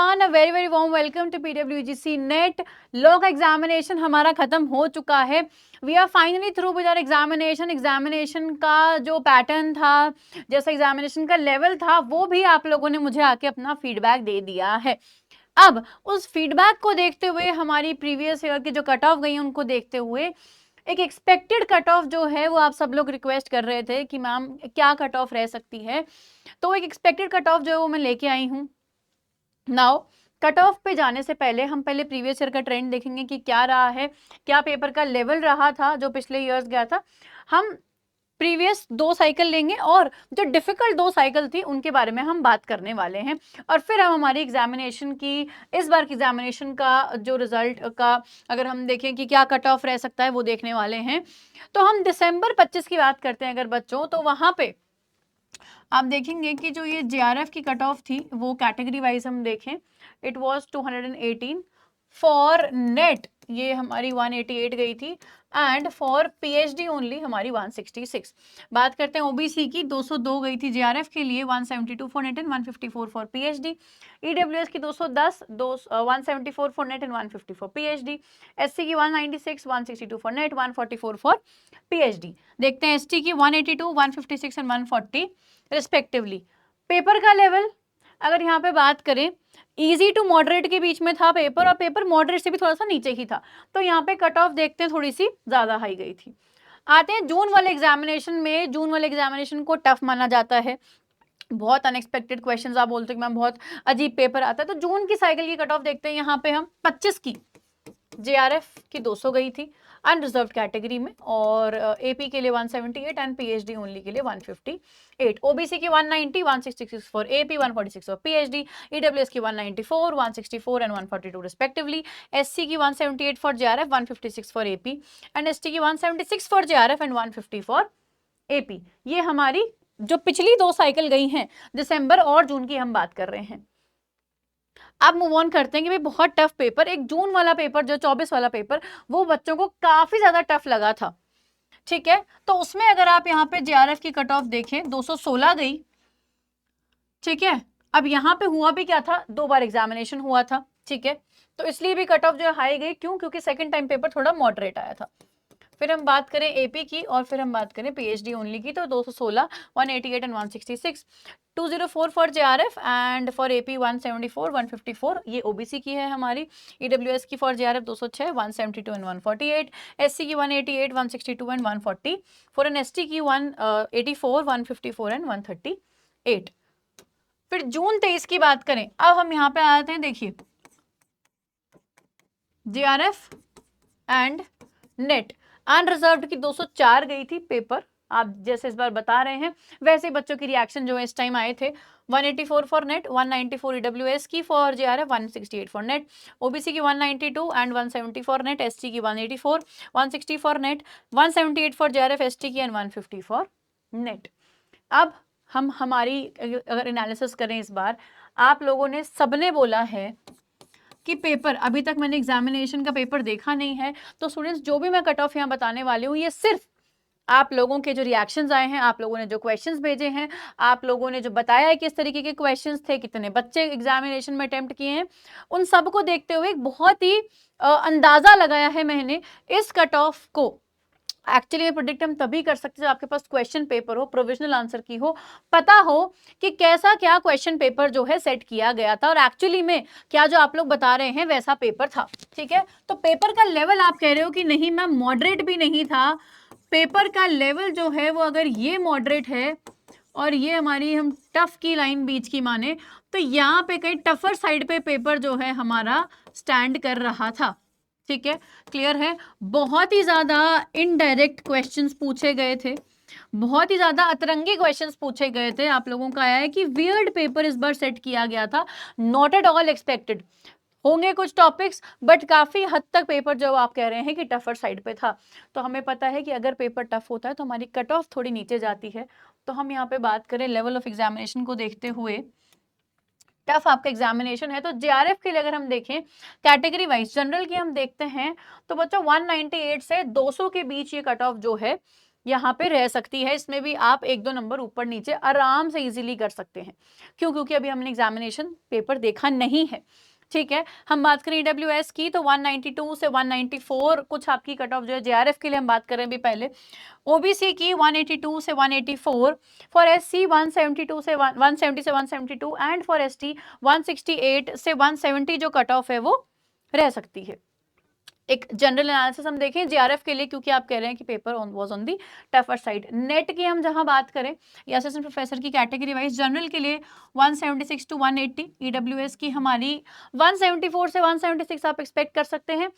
Everyone, a very very warm welcome to PWGC NET. Law का examination हमारा खत्म हो चुका है। We are finally through with our examination का जो पैटर्न था, जैसा एग्जामिनेशन का लेवल था, वो भी आप लोगों ने मुझे आके अपना फीडबैक दे दिया है। अब उस फीडबैक को देखते हुए, हमारी प्रीवियस ईयर की जो कट ऑफ गई उनको देखते हुए, एक एक्सपेक्टेड कट ऑफ जो है वो आप सब लोग रिक्वेस्ट कर रहे थे कि मैम क्या कट ऑफ रह सकती है। तो एक एक्सपेक्टेड कट ऑफ जो है वो मैं लेके आई हूँ। नाउ कट ऑफ पे जाने से पहले हम पहले प्रीवियस ईयर का ट्रेंड देखेंगे कि क्या रहा है, क्या पेपर का लेवल रहा था जो पिछले ईयर्स गया था। हम प्रीवियस 2 साइकिल लेंगे और जो डिफिकल्ट 2 साइकिल थी उनके बारे में हम बात करने वाले हैं, और फिर हम हमारी एग्जामिनेशन की, इस बार की एग्जामिनेशन का जो रिजल्ट का अगर हम देखें कि क्या कट ऑफ रह सकता है वो देखने वाले हैं। तो हम दिसंबर 25 की बात करते हैं अगर बच्चों, तो वहां पे आप देखेंगे कि जो ये जेआरएफ की कट ऑफ थी वो कैटेगरी वाइज हम देखें, इट वाज 218 फॉर नेट, ये हमारी 188 गई थी, एंड फॉर पीएचडी ओनली हमारी 166। बात करते हैं ओबीसी की, 202 गई थी जेआरएफ के लिए, 172 for net and 154 for PhD. EWS की 210, 174 for net and 150 for PhD. SC की 196, 162 फॉर नेट, 144 फॉर पीएचडी। देखते हैं एसटी की 182, 156 एंड 140 रिस्पेक्टिवली। पेपर का लेवल अगर यहाँ पे बात करें, इजी टू मॉडरेट के बीच में था पेपर, और पेपर मॉडरेट से भी थोड़ा सा नीचे ही था, तो यहाँ पे कट ऑफ देखते हैं थोड़ी सी ज्यादा हाई गई थी। आते हैं जून वाले एग्जामिनेशन में। जून वाले एग्जामिनेशन को टफ माना जाता है, बहुत अनएक्सपेक्टेड क्वेश्चंस, आप बोलते हैं कि मैम बहुत अजीब पेपर आता है। तो जून की साइकिल की कट ऑफ देखते हैं, यहाँ पे हम 25 की जेआरएफ की 200 गई थी अनरिजर्व कैटेगरी में, और एपी के लिए 178 एंड पीएचडी ओनली के लिए 158। ओबीसी की 190, 166 for AP, 146 for PhD. EWS की 194, 164 एंड 142 रिस्पेक्टिवली। एससी की 178 for JRF, 156 for AP, and ST की 176 for JRF and 150 for AP. ये हमारी जो पिछली 2 साइकिल गई हैं, दिसंबर और जून की हम बात कर रहे हैं। अब मूव ऑन करते हैं कि भाई बहुत टफ पेपर, एक जून वाला पेपर जो 24 वाला पेपर, वो बच्चों को काफी ज्यादा टफ लगा था। ठीक है, तो उसमें अगर आप यहाँ पे जेआरएफ की कट ऑफ देखें, 216 गई। ठीक है, अब यहाँ पे हुआ भी क्या था, 2 बार एग्जामिनेशन हुआ था। ठीक है, तो इसलिए भी कट ऑफ जो है हाई गई, क्यों? क्योंकि सेकंड टाइम पेपर थोड़ा मॉडरेट आया था। फिर हम बात करें एपी की, और फिर हम बात करें पीएचडी ओनली की, तो 216, 188 and 166। 204 for JRF and for AP 174, 154, ये ओबीसी की है हमारी। ईडब्ल्यूएस की फॉर जेआरएफ 206, 172 एंड 148। एससी की 188, 162 एंड 140। फॉर एन एसटी की 184, 154 एंड 138। फिर जून 23 की बात करें, अब हम यहाँ पे आते हैं, देखिए जेआरएफ एंड नेट अनरिजर्व्ड की 204 गई थी पेपर। आप जैसे इस बार बता रहे हैं वैसे बच्चों की रिएक्शन जो है इस टाइम आए थे। 184 फॉर नेट, 194 ईडब्ल्यूएस की for JRF, 168 for net. OBC की 192 एंड 170 फॉर नेट। एसटी की 184, 160 for net, 178 for JRF ST की, एंड 150 फॉर नेट। अब हम हमारी अगर एनालिसिस करें इस बार, आप लोगों ने सबने बोला है कि पेपर, अभी तक मैंने एग्जामिनेशन का पेपर देखा नहीं है, तो स्टूडेंट्स जो भी मैं कट ऑफ यहाँ बताने वाली हूँ, ये सिर्फ आप लोगों के जो रिएक्शंस आए हैं, आप लोगों ने जो क्वेश्चंस भेजे हैं, आप लोगों ने जो बताया है किस तरीके के क्वेश्चंस थे, कितने बच्चे एग्जामिनेशन में अटेम्प्ट किए हैं, उन सब को देखते हुए एक बहुत ही अंदाजा लगाया है मैंने इस कट ऑफ को। एक्चुअली ये प्रोडिक्ट हम तभी कर सकते हैं जब आपके पास क्वेश्चन पेपर हो, प्रोविजनल आंसर की हो, पता हो कि कैसा क्या क्वेश्चन पेपर जो है सेट किया गया था, और एक्चुअली में क्या जो आप लोग बता रहे हैं वैसा पेपर था। ठीक है, तो पेपर का लेवल आप कह रहे हो कि नहीं मैम मॉडरेट भी नहीं था, पेपर का लेवल जो है वो अगर ये मॉडरेट है और ये हमारी हम टफ की लाइन बीच की माने, तो यहाँ पे कहीं टफर साइड पे पेपर जो है हमारा स्टैंड कर रहा था। ठीक है, क्लियर है। बहुत ही ज्यादा इनडायरेक्ट क्वेश्चंस पूछे गए थे, बहुत ही ज्यादा अतरंगी क्वेश्चंस पूछे गए थे। आप लोगों का आया है कि वियर्ड पेपर इस बार सेट किया गया था, नॉट एट ऑल एक्सपेक्टेड। होंगे कुछ टॉपिक्स, बट काफी हद तक पेपर जो आप कह रहे हैं कि टफर साइड पे था। तो हमें पता है कि अगर पेपर टफ होता है तो हमारी कट ऑफ थोड़ी नीचे जाती है। तो हम यहाँ पे बात करें लेवल ऑफ एग्जामिनेशन को देखते हुए, टफ आपका एग्जामिनेशन है, तो जेआरएफ के लिए अगर हम देखें कैटेगरी वाइज, जनरल की हम देखते हैं, तो बच्चों 198 से 200 के बीच ये कट ऑफ जो है यहाँ पे रह सकती है, इसमें भी आप 1-2 नंबर ऊपर नीचे आराम से इजीली कर सकते हैं। क्यों? क्योंकि अभी हमने एग्जामिनेशन पेपर देखा नहीं है, ठीक है। हम बात करें ईडब्ल्यूएस की तो 192 से 194 कुछ आपकी कट ऑफ जो है, जेआरएफ के लिए हम बात करें अभी पहले, ओबीसी की 182 से 184, फॉर एससी 172 से 170 से 172 एंड फॉर एसटी 168 से 170 जो कट ऑफ है वो रह सकती है। एक जनरल एनालिसिस हम देखें जेआरएफ के लिए, क्योंकि आप कह रहे हैं कि paper was on the tougher side. Net की हम जहां बात करें या असिस्टेंट प्रोफेसर की कैटेगरी वाइज, जनरल के लिए 176 टू 180, ईडब्ल्यूएस की हमारी 174 से 176 आप एक्सपेक्ट कर सकते हैं।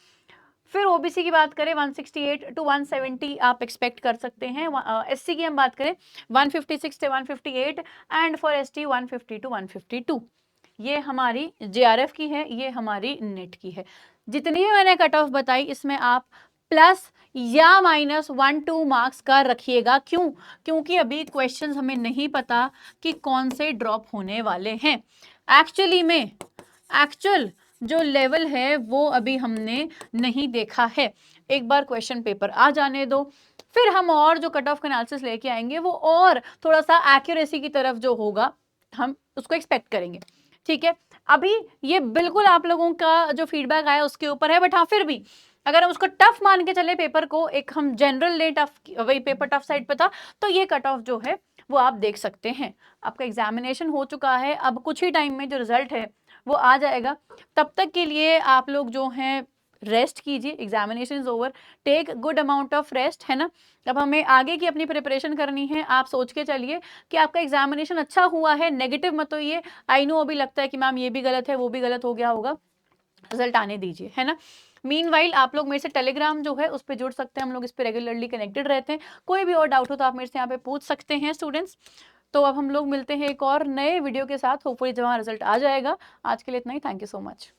फिर ओबीसी की बात करें 168 टू 170 आप एक्सपेक्ट कर सकते हैं। एससी की हम बात करें 156 से 158 एंड फॉर एसटी 150 टू 152। ये हमारी जेआरएफ की है, ये हमारी नेट की है। जितनी भी मैंने कट ऑफ बताई इसमें आप प्लस या माइनस 1-2 मार्क्स का रखिएगा। क्यों? क्योंकि अभी क्वेश्चंस हमें नहीं पता कि कौन से ड्रॉप होने वाले हैं। एक्चुअली में एक्चुअल जो लेवल है वो अभी हमने नहीं देखा है। एक बार क्वेश्चन पेपर आ जाने दो, फिर हम और जो कट ऑफ एनालिसिस लेके आएंगे वो और थोड़ा सा एक्यूरेसी की तरफ जो होगा हम उसको एक्सपेक्ट करेंगे, ठीक है। अभी ये बिल्कुल आप लोगों का जो फीडबैक आया उसके ऊपर है, बट हाँ फिर भी अगर हम उसको टफ मान के चले पेपर को, एक हम जनरल ले टफ, वही पेपर टफ साइड पे था, तो ये कट ऑफ जो है वो आप देख सकते हैं। आपका एग्जामिनेशन हो चुका है, अब कुछ ही टाइम में जो रिजल्ट है वो आ जाएगा। तब तक के लिए आप लोग जो हैं रेस्ट कीजिए, examination is over, take good amount of rest, है ना। अब हमें आगे की अपनी प्रिपरेशन करनी है। आप सोच के चलिए कि आपका एग्जामिनेशन अच्छा हुआ है, नेगेटिव मत होइए। आई नो अभी लगता है कि मैम ये भी गलत है वो भी गलत हो गया होगा, रिजल्ट आने दीजिए, है ना। मीनवाइल आप लोग मेरे से टेलीग्राम जो है उस पर जुड़ सकते हैं, हम लोग इस पर रेगुलरली कनेक्टेड रहते हैं। कोई भी और डाउट हो तो आप मेरे से यहाँ पे पूछ सकते हैं स्टूडेंट्स। तो अब हम लोग मिलते हैं एक और नए वीडियो के साथ, होपफुली जब रिजल्ट आ जाएगा। आज के लिए इतना ही, थैंक यू सो मच।